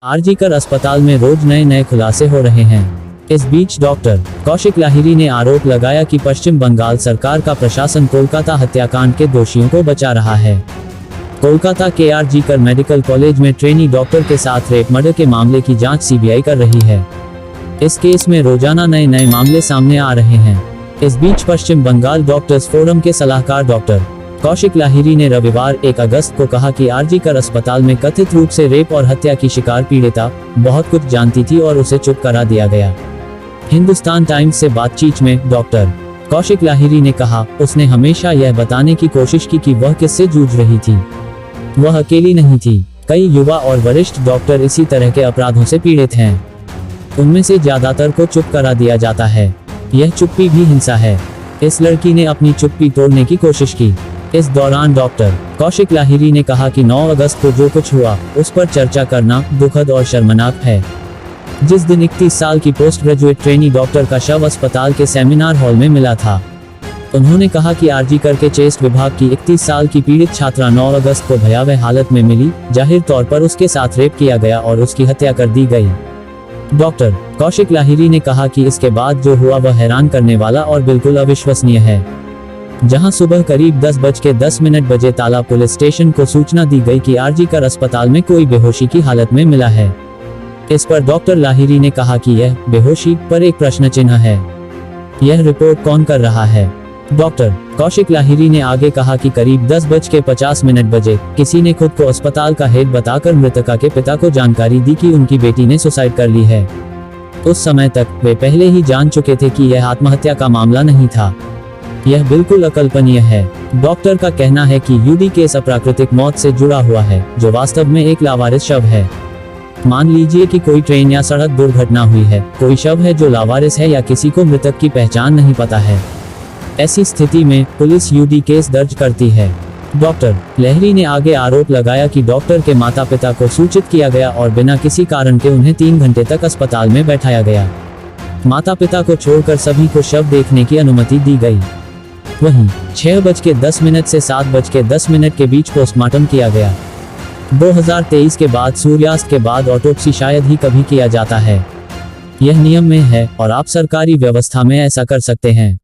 आरजीकर अस्पताल में रोज नए नए खुलासे हो रहे हैं। इस बीच डॉक्टर कौशिक लाहिरी ने आरोप लगाया कि पश्चिम बंगाल सरकार का प्रशासन कोलकाता हत्याकांड के दोषियों को बचा रहा है। कोलकाता के आरजीकर मेडिकल कॉलेज में ट्रेनी डॉक्टर के साथ रेप मर्डर के मामले की जांच सीबीआई कर रही है। इस केस में रोजाना नए नए मामले सामने आ रहे हैं। इस बीच पश्चिम बंगाल डॉक्टर्स फोरम के सलाहकार डॉक्टर कौशिक लाहिरी ने रविवार 1 अगस्त को कहा कि आरजीकर अस्पताल में कथित रूप से रेप और हत्या की शिकार पीड़िता बहुत कुछ जानती थी और उसे चुप करा दिया गया। हिंदुस्तान टाइम्स से बातचीत में डॉक्टर कौशिक लाहिरी ने कहा, उसने हमेशा यह बताने की कोशिश की कि वह किससे जूझ रही थी। वह अकेली नहीं थी, कई युवा और वरिष्ठ डॉक्टर इसी तरह के अपराधों से पीड़ित हैं। उनमें से ज्यादातर को चुप करा दिया जाता है। यह चुप्पी भी हिंसा है। इस लड़की ने अपनी चुप्पी तोड़ने की कोशिश की। इस दौरान डॉक्टर कौशिक लाहिरी ने कहा कि 9 अगस्त को जो कुछ हुआ उस पर चर्चा करना दुखद और शर्मनाक है। जिस दिन 31 साल की पोस्ट ग्रेजुएट ट्रेनी डॉक्टर का शव अस्पताल के सेमिनार हॉल में मिला था। उन्होंने कहा कि आरजीकर के चेस्ट विभाग की 31 साल की पीड़ित छात्रा 9 अगस्त को भयावह हालत में मिली। जाहिर तौर पर उसके साथ रेप किया गया और उसकी हत्या कर दी गई। डॉक्टर कौशिक लाहिरी ने कहा कि इसके बाद जो हुआ वह हैरान करने वाला और बिल्कुल अविश्वसनीय है। जहां सुबह करीब 10:10 बजे ताला पुलिस स्टेशन को सूचना दी गई कि आरजीकर अस्पताल में कोई बेहोशी की हालत में मिला है। इस पर डॉक्टर लाहिरी ने कहा कि यह बेहोशी पर एक प्रश्न चिन्ह है। यह रिपोर्ट कौन कर रहा है? डॉक्टर कौशिक लाहिरी ने आगे कहा कि करीब 10:50 बजे किसी ने खुद को अस्पताल का हेड बताकर मृतका के पिता को जानकारी दी कि उनकी बेटी ने सुसाइड कर ली है। उस समय तक वे पहले ही जान चुके थे कि यह आत्महत्या का मामला नहीं था। यह बिल्कुल अकल्पनीय है। डॉक्टर का कहना है कि यूडी केस अप्राकृतिक मौत से जुड़ा हुआ है, जो वास्तव में एक लावारिस शव है। मान लीजिए कि कोई ट्रेन या सड़क दुर्घटना हुई है, कोई शव है जो लावारिस है या किसी को मृतक की पहचान नहीं पता है। ऐसी स्थिति में पुलिस यूडी केस दर्ज करती है। डॉक्टर लाहिरी ने आगे आरोप लगाया कि डॉक्टर के माता पिता को सूचित किया गया और बिना किसी कारण के उन्हें 3 घंटे तक अस्पताल में बैठाया गया। माता पिता को छोड़कर सभी को शव देखने की अनुमति दी गई। वहीं 6:10 से 7:10 के बीच पोस्टमार्टम किया गया। 2023 के बाद सूर्यास्त के बाद ऑटोप्सी शायद ही कभी किया जाता है। यह नियम में है और आप सरकारी व्यवस्था में ऐसा कर सकते हैं।